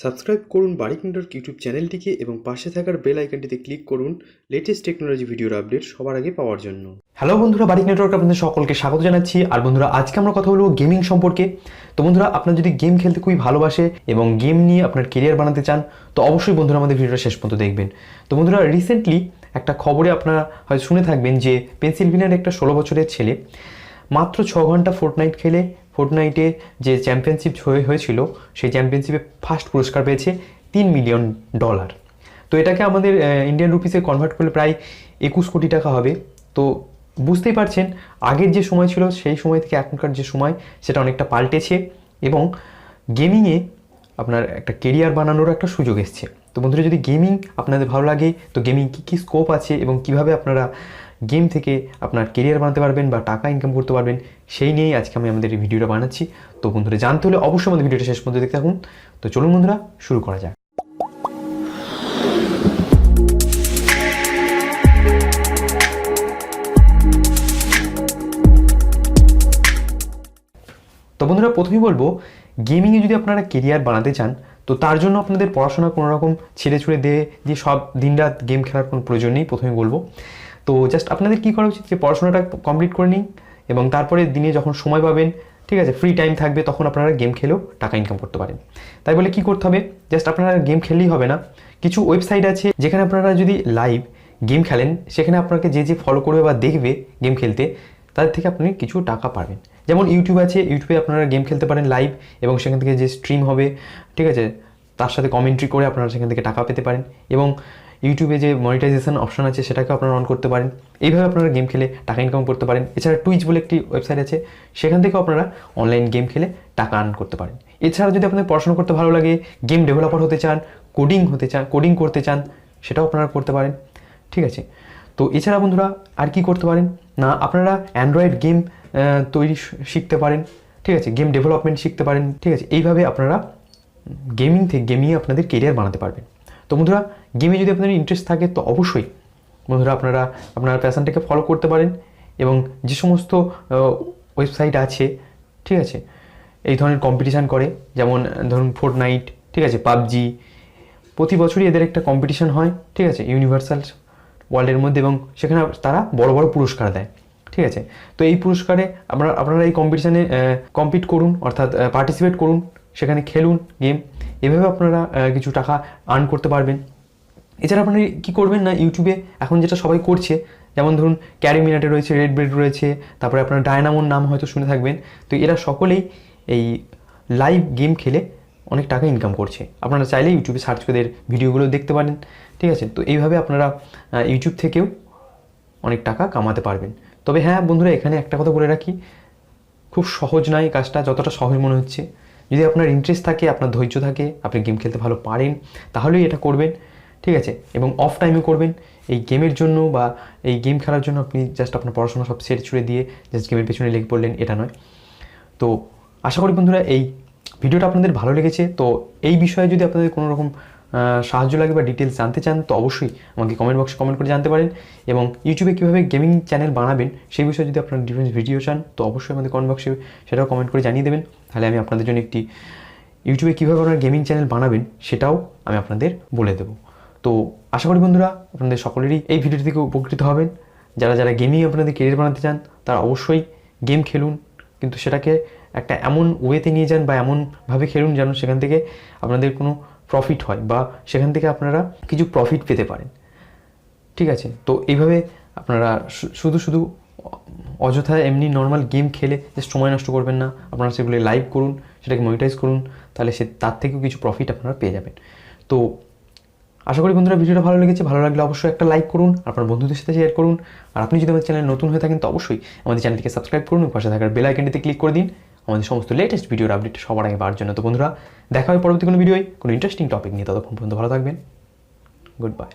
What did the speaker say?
Subscribe করুন বারিক network YouTube চ্যানেলটিকে এবং পাশে থাকার বেল আইকনটিতে ক্লিক করুন লেটেস্ট টেকনোলজি ভিডিওর আপডেট সবার আগে পাওয়ার জন্য। হ্যালো বন্ধুরা, বারিক নেটওয়ার্ক আপনাদের সকলকে স্বাগত জানাচ্ছি। আর বন্ধুরা, আজকে আমরা কথা বলবো গেমিং সম্পর্কে। তো বন্ধুরা, আপনারা যদি গেম খেলতে খুবই ভালোবাসে এবং গেম নিয়ে আপনার কেরিয়ার বানাতে চান তো অবশ্যই বন্ধুরা আমাদের ভিডিওটা শেষ পর্যন্ত দেখবেন। তো বন্ধুরা, রিসেন্টলি একটা খবরে আপনারা হয়তো শুনে থাকবেন যে পেনসিলভেনিয়ার একটা 16 বছরের ছেলে মাত্র 6 ঘন্টা ফোর্টনাইট খেলে ফোর্টনাইটে যে চ্যাম্পিয়নশিপ হয়েছিল সেই চ্যাম্পিয়নশিপে ফার্স্ট পুরস্কার পেয়েছে $3 মিলিয়ন। তো এটাকে আমাদের ইন্ডিয়ান রুপিসে কনভার্ট করলে প্রায় 21 কোটি টাকা হবে। তো বুঝতেই পারছেন আগের যে সময় ছিল সেই সময় থেকে এখনকার যে সময় সেটা অনেকটা পাল্টেছে এবং গেমিংয়ে আপনার একটা কেরিয়ার বানানোর একটা সুযোগ এসছে। তো বন্ধুরা, যদি গেমিং আপনাদের ভালো লাগে তো গেমিং কী স্কোপ আছে এবং কিভাবে আপনারা গেম থেকে আপনার কেরিয়ার বানাতে পারবেন বা টাকা ইনকাম করতে পারবেন সেই নিয়েই আজকে আমি আমাদের এই ভিডিওটা বানাচ্ছি। তো বন্ধুরা, জানতে হলে অবশ্যই আমাদের ভিডিওটা শেষ পর্যন্ত দেখতে থাকুন। তো চলুন বন্ধুরা, শুরু করা যাক। তো বন্ধুরা, প্রথমেই বলবো গেমিংয়ে যদি আপনারা কেরিয়ার বানাতে চান তো তার জন্য আপনাদের পড়াশোনা কোনো রকম ছেড়ে ছুড়ে দিয়ে সব দিনরাত গেম খেলার কোনো প্রয়োজন নেই। প্রথমে বলবো তো জাস্ট আপনাদের কী করা উচিত যে পড়াশোনাটা কমপ্লিট করে নিন এবং তারপরে দিনে যখন সময় পাবেন, ঠিক আছে, ফ্রি টাইম থাকবে, তখন আপনারা গেম খেলেও টাকা ইনকাম করতে পারেন। তাই বলে কী করতে হবে, জাস্ট আপনারা গেম খেললেই হবে না। কিছু ওয়েবসাইট আছে যেখানে আপনারা যদি লাইভ গেম খেলেন সেখানে আপনাকে যে ফলো করবে বা দেখবে গেম খেলতে তাদের থেকে আপনি কিছু টাকা পাবেন। যেমন ইউটিউব আছে, ইউটিউবে আপনারা গেম খেলতে পারেন লাইভ এবং সেখান থেকে যে স্ট্রিম হবে, ঠিক আছে, তার সাথে কমেন্ট্রি করে আপনারা সেখান থেকে টাকা পেতে পারেন এবং ইউটিউবে যে মনিটাইজেশন অপশন আছে সেটাকে আপনারা অন করতে পারেন। এইভাবে আপনারা গেম খেলে টাকা ইনকাম করতে পারেন। এছাড়া টুইচ বলে একটি ওয়েবসাইট আছে, সেখান থেকেও আপনারা অনলাইন গেম খেলে টাকা আর্ন করতে পারেন। এছাড়া যদি আপনাদের পড়াশোনা করতে ভালো লাগে, গেম ডেভেলপার হতে চান, কোডিং করতে চান, সেটাও আপনারা করতে পারেন, ঠিক আছে। তো এছাড়া বন্ধুরা আর কি করতে পারেন না, আপনারা অ্যান্ড্রয়েড গেম তৈরি শিখতে পারেন, ঠিক আছে, গেম ডেভেলপমেন্ট শিখতে পারেন, ঠিক আছে। এইভাবে আপনারা গেমিংয়ে আপনাদের কেরিয়ার বানাতে পারবেন। তো বন্ধুরা, গেমে যদি আপনাদের ইন্টারেস্ট থাকে তো অবশ্যই বন্ধুরা আপনারা আপনার প্যাশনটাকে ফলো করতে পারেন এবং যে সমস্ত ওয়েবসাইট আছে, ঠিক আছে, এই ধরনের কম্পিটিশান করে, যেমন ধরুন ফোর্টনাইট, ঠিক আছে, পাবজি, প্রতি বছরই এদের একটা কম্পিটিশান হয়, ঠিক আছে, ইউনিভার্সাল ওয়ার্ল্ডের মধ্যে, এবং সেখানে তারা বড় বড় পুরস্কার দেয়, ঠিক আছে। তো এই পুরস্কারে আপনারা এই কম্পিটিশানে কম্পিট করুন, অর্থাৎ পার্টিসিপেট করুন, সেখানে খেলুন গেম, এভাবে আপনারা কিছু টাকা আর্ন করতে পারবেন। এছাড়া আপনারা কী করবেন না, ইউটিউবে এখন যেটা সবাই করছে, যেমন ধরুন ক্যারিমিনাটি রয়েছে, রেড ব্রেড রয়েছে, তারপরে আপনার ডায়নামোর নাম হয়তো শুনে থাকবেন। তো এরা সকলেই এই লাইভ গেম খেলে অনেক টাকা ইনকাম করছে। আপনারা চাইলে ইউটিউবে সার্চ করে ভিডিওগুলো দেখতে পারেন, ঠিক আছে। তো এইভাবে আপনারা ইউটিউব থেকেও অনেক টাকা কামাতে পারবেন। তবে হ্যাঁ বন্ধুরা, এখানে একটা কথা বলে রাখি, খুব সহজ নয় কাজটা, যতটা সহজ মনে হচ্ছে। যদি আপনার ইন্টারেস্ট থাকে, আপনার ধৈর্য থাকে, আপনি গেম খেলতে ভালো পারেন, তাহলেই এটা করবেন, ঠিক আছে। এবং অফ টাইমে করবেন। এই গেমের জন্য বা এই গেম খেলার জন্য আপনি জাস্ট আপনার পড়াশোনা সব ছেড়ে ছুড়ে দিয়ে জাস্ট গেমের পেছনে লেগে পড়লেন, এটা নয়। তো আশা করি বন্ধুরা এই ভিডিওটা আপনাদের ভালো লেগেছে। তো এই বিষয়ে যদি আপনাদের কোনো রকম সাহায্য লাগে বা ডিটেলস জানতে চান তো অবশ্যই আমাকে কমেন্ট বক্সে কমেন্ট করে জানতে পারেন। এবং ইউটিউবে কীভাবে গেমিং চ্যানেল বানাবেন সেই বিষয়ে যদি আপনারা ডিফারেন্ট ভিডিও চান তো অবশ্যই আমাদের কমেন্ট বক্সে সেটাও কমেন্ট করে জানিয়ে দেবেন। তাহলে আমি আপনাদের জন্য একটি ইউটিউবে কীভাবে আপনারা গেমিং চ্যানেল বানাবেন সেটাও আমি আপনাদের বলে দেবো। তো আশা করি বন্ধুরা আপনাদের সকলেরই এই ভিডিও থেকে উপকৃত হবেন। যারা গেমিং আপনাদের কেরিয়ার বানাতে চান তারা অবশ্যই গেম খেলুন, কিন্তু সেটাকে একটা এমন ওয়েতে নিয়ে যান বা এমনভাবে খেলুন যেন সেখান থেকে আপনাদের কোনো প্রফিট হয় বা সেখান থেকে আপনারা কিছু প্রফিট পেতে পারেন, ঠিক আছে। তো এইভাবে আপনারা শুধু অযথা এমনি নর্মাল গেম খেলে যে সময় নষ্ট করবেন না, আপনারা সেগুলো লাইভ করুন, সেটাকে মনিটাইজ করুন, তাহলে তার থেকেও কিছু প্রফিট আপনারা পেয়ে যাবেন। তো আশা করি বন্ধুরা ভিডিওটা ভালো লেগেছে। ভালো লাগলে অবশ্যই একটা লাইক করুন, আপনার বন্ধুদের সাথে শেয়ার করুন। আর আপনি যদি আমাদের চ্যানেলে নতুন হয়ে থাকেন তো অবশ্যই আমাদের চ্যানেলটিকে সাবস্ক্রাইব করুন, পাশে থাকার বেল আইকনটিতে ক্লিক করে দিন আমাদের সমস্ত লেটেস্ট ভিডিওর আপডেট সবার আগে পাওয়ার জন্য। তো বন্ধুরা, দেখা হয় পরবর্তী কোনো ভিডিওয় কোনো ইন্টারেস্টিং টপিক নিয়ে। ততক্ষণ পর্যন্ত ভালো থাকবেন। Good bye.